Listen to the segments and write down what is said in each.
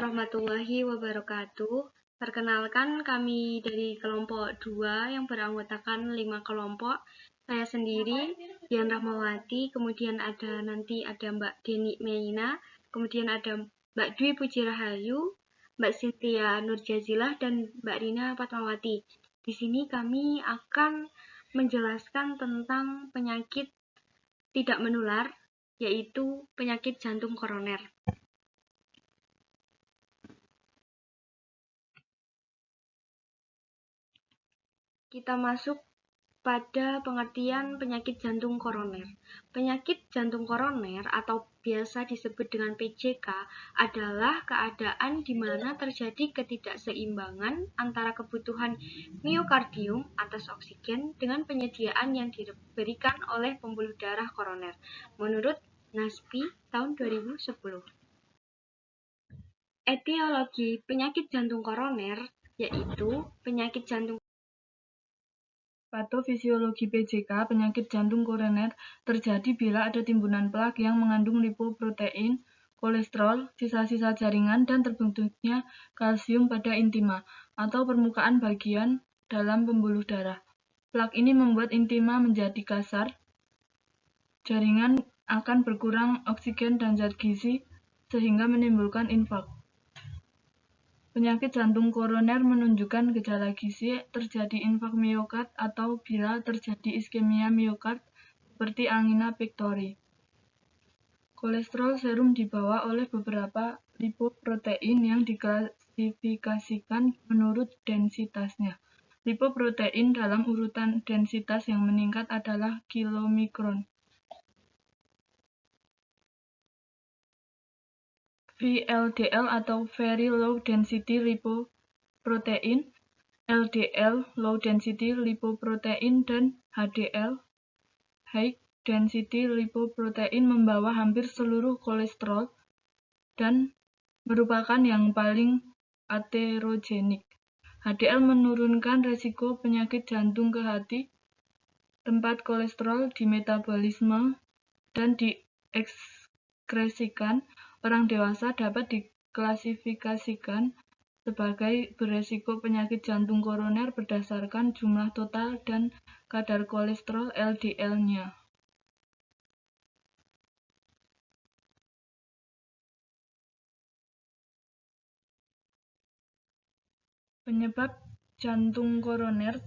warahmatullahi wabarakatuh. Perkenalkan, kami dari kelompok 2 yang beranggotakan 5 kelompok. Saya sendiri, Dian Rahmawati, kemudian nanti ada Mbak Deni Meina, kemudian ada Mbak Dwi Puji Rahayu, Mbak Cynthia Nurjazilah, dan Mbak Rina Fatmawati. Di sini kami akan menjelaskan tentang penyakit tidak menular, yaitu penyakit jantung koroner. Kita masuk pada pengertian penyakit jantung koroner. Penyakit jantung koroner atau biasa disebut dengan PJK adalah keadaan di mana terjadi ketidakseimbangan antara kebutuhan miokardium atas oksigen dengan penyediaan yang diberikan oleh pembuluh darah koroner, menurut NASPI tahun 2010. Etiologi penyakit jantung koroner yaitu penyakit jantung. Patofisiologi PJK, penyakit jantung koroner, terjadi bila ada timbunan plak yang mengandung lipoprotein, kolesterol, sisa-sisa jaringan, dan terbentuknya kalsium pada intima atau permukaan bagian dalam pembuluh darah. Plak ini membuat intima menjadi kasar, jaringan akan berkurang oksigen dan zat gizi sehingga menimbulkan infark. Penyakit jantung koroner menunjukkan gejala gizi, terjadi infark miokard atau bila terjadi iskemia miokard seperti angina pectori. Kolesterol serum dibawa oleh beberapa lipoprotein yang diklasifikasikan menurut densitasnya. Lipoprotein dalam urutan densitas yang meningkat adalah kilomikron. VLDL atau Very Low Density Lipoprotein, LDL Low Density Lipoprotein, dan HDL High Density Lipoprotein membawa hampir seluruh kolesterol dan merupakan yang paling aterogenik. HDL menurunkan resiko penyakit jantung ke hati, tempat kolesterol di metabolisme dan diekskresikan. Orang dewasa dapat diklasifikasikan sebagai beresiko penyakit jantung koroner berdasarkan jumlah total dan kadar kolesterol LDL-nya. Penyebab jantung koroner.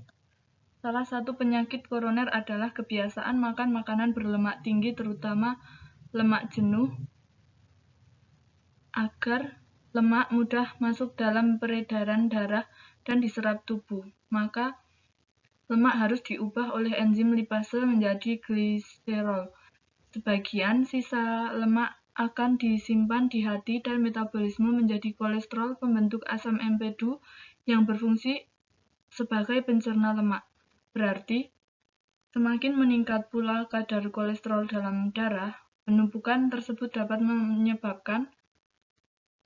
Salah satu penyakit koroner adalah kebiasaan makan makanan berlemak tinggi, terutama lemak jenuh, agar lemak mudah masuk dalam peredaran darah dan diserap tubuh. Maka lemak harus diubah oleh enzim lipase menjadi gliserol. Sebagian sisa lemak akan disimpan di hati dan metabolisme menjadi kolesterol pembentuk asam empedu yang berfungsi sebagai pencerna lemak. Berarti, semakin meningkat pula kadar kolesterol dalam darah, penumpukan tersebut dapat menyebabkan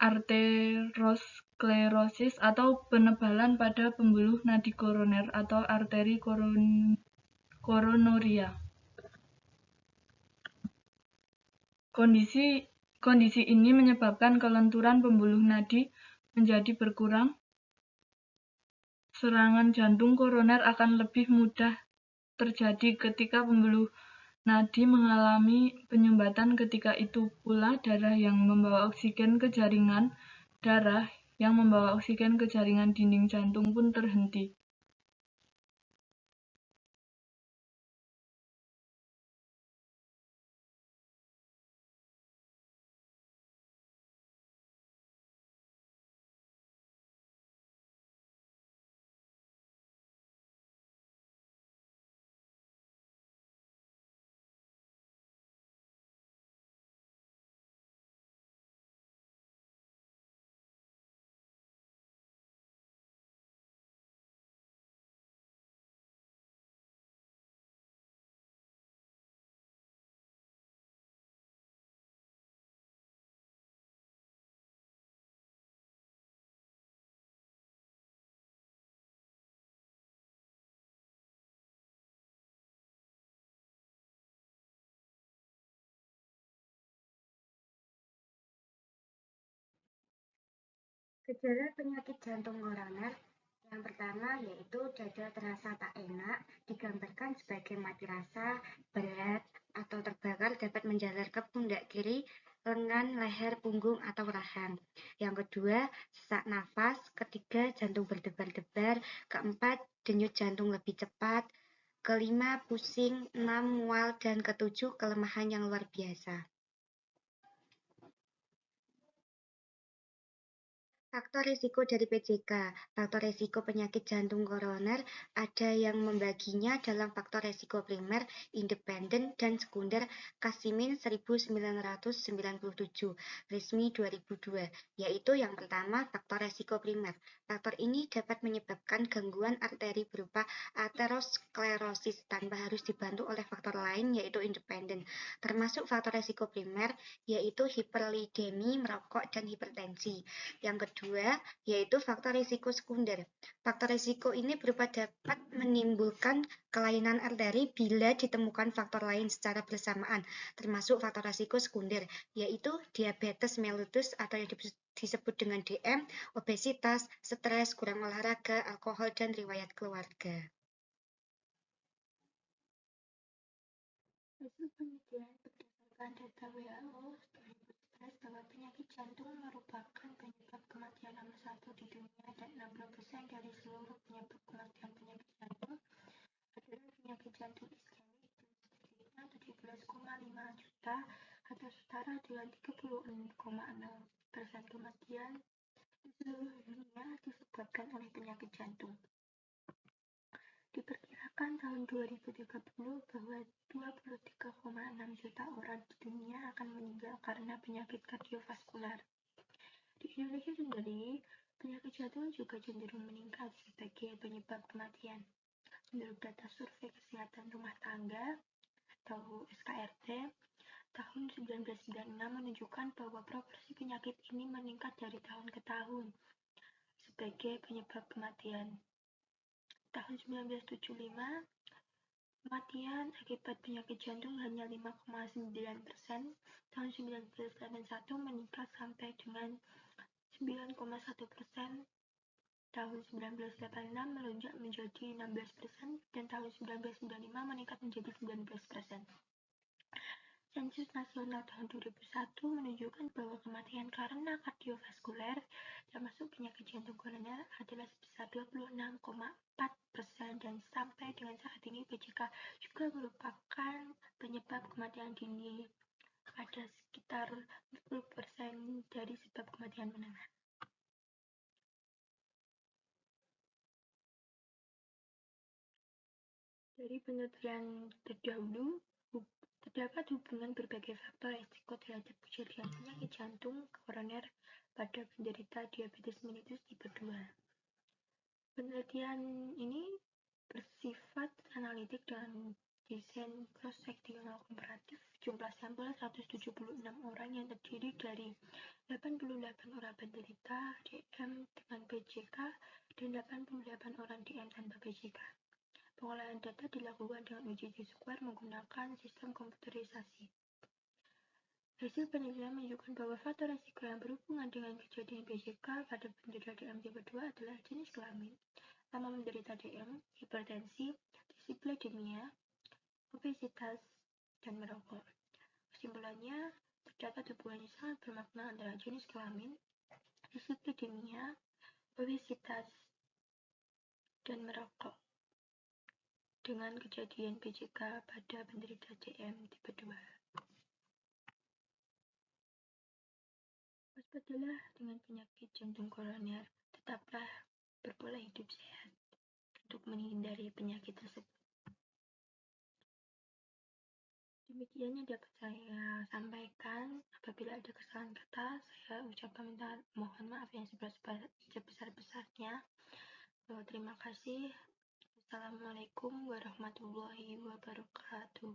arteriosklerosis atau penebalan pada pembuluh nadi koroner atau arteri koronaria. Kondisi ini menyebabkan kelenturan pembuluh nadi menjadi berkurang. Serangan jantung koroner akan lebih mudah terjadi ketika pembuluh nadi mengalami penyumbatan. Ketika itu pula darah yang membawa oksigen ke jaringan darah yang membawa oksigen ke jaringan dinding jantung pun terhenti. Gejala penyakit jantung koroner yang pertama yaitu dada terasa tak enak, digambarkan sebagai mati rasa, berat, atau terbakar dapat menjalar ke pundak kiri, lengan, leher, punggung, atau rahang. Yang kedua, sesak nafas. Ketiga, jantung berdebar-debar. Keempat, denyut jantung lebih cepat. Kelima, pusing. Enam, mual. Dan ketujuh, kelemahan yang luar biasa. Faktor risiko dari PJK. Faktor risiko penyakit jantung koroner ada yang membaginya dalam faktor risiko primer, independen, dan sekunder Kasimin 1997, resmi 2002, yaitu yang pertama faktor risiko primer. Faktor ini dapat menyebabkan gangguan arteri berupa aterosklerosis tanpa harus dibantu oleh faktor lain yaitu independen. Termasuk faktor risiko primer yaitu hiperlidemi, merokok, dan hipertensi. Yang kedua, yaitu faktor risiko sekunder. Faktor risiko ini berupa dapat menimbulkan kelainan arteri bila ditemukan faktor lain secara bersamaan, termasuk faktor risiko sekunder, yaitu diabetes mellitus atau yang disebut dengan DM, obesitas, stres, kurang olahraga, alkohol, dan riwayat keluarga. Hasil penelitian berdasarkan data WHO 2011 bahwa penyakit jantung merupakan penyebab kematian nomor 1 di dunia dan 60% dari seluruh penyebab kematian penyakit jantung adalah penyakit jantung iskemik dengan sedikitnya 17,5 juta atau setara dengan 36,0% kematian di seluruh dunia disebabkan oleh penyakit jantung. Diperkirakan tahun 2030 bahwa 23,6 juta orang di dunia akan meninggal karena penyakit kardiovaskular. Di Indonesia sendiri, penyakit jantung juga cenderung meningkat sebagai penyebab kematian. Menurut data Survei Kesehatan Rumah Tangga atau SKRT, tahun 1996 menunjukkan bahwa proporsi penyakit ini meningkat dari tahun ke tahun sebagai penyebab kematian. Tahun 1975, kematian akibat penyakit jantung hanya 5,9%, tahun 1981 meningkat sampai dengan 9,1%, tahun 1986 melonjak menjadi 16%, dan tahun 1995 meningkat menjadi 19%. Sensus Nasional tahun 2001 menunjukkan bahwa kematian karena kardiovaskuler, termasuk penyakit jantung koroner, adalah sebesar 26,4% dan sampai dengan saat ini PJK juga merupakan penyebab kematian dini pada sekitar 40% dari sebab kematian menengah. Dari penelitian terdahulu, terdapat hubungan berbagai faktor risiko terhadap kejadian penyakit jantung koroner pada penderita diabetes mellitus tipe 2. Penelitian ini bersifat analitik dengan desain cross-sectional komparatif. Jumlah sampel 176 orang yang terdiri dari 88 orang penderita DM dengan PJK dan 88 orang DM tanpa PJK. Pengolahan data dilakukan dengan uji T-square menggunakan sistem komputerisasi. Hasil penelitian menunjukkan bahwa faktor risiko yang berhubungan dengan kejadian PJK pada penderita DM tipe 2 adalah jenis kelamin, lama menderita DM, hipertensi, dislipidemia, obesitas, dan merokok. Kesimpulannya, terdapat hubungan yang sangat bermakna antara jenis kelamin, dislipidemia, obesitas, dan merokok dengan kejadian PJK pada penderita DM tipe 2. Waspadalah dengan penyakit jantung koroner, tetaplah berpola hidup sehat untuk menghindari penyakit tersebut. Demikian yang dapat saya sampaikan. Apabila ada kesalahan kata, saya ucapkan mohon maaf yang sebesar-besarnya. Terima kasih. Assalamualaikum warahmatullahi wabarakatuh.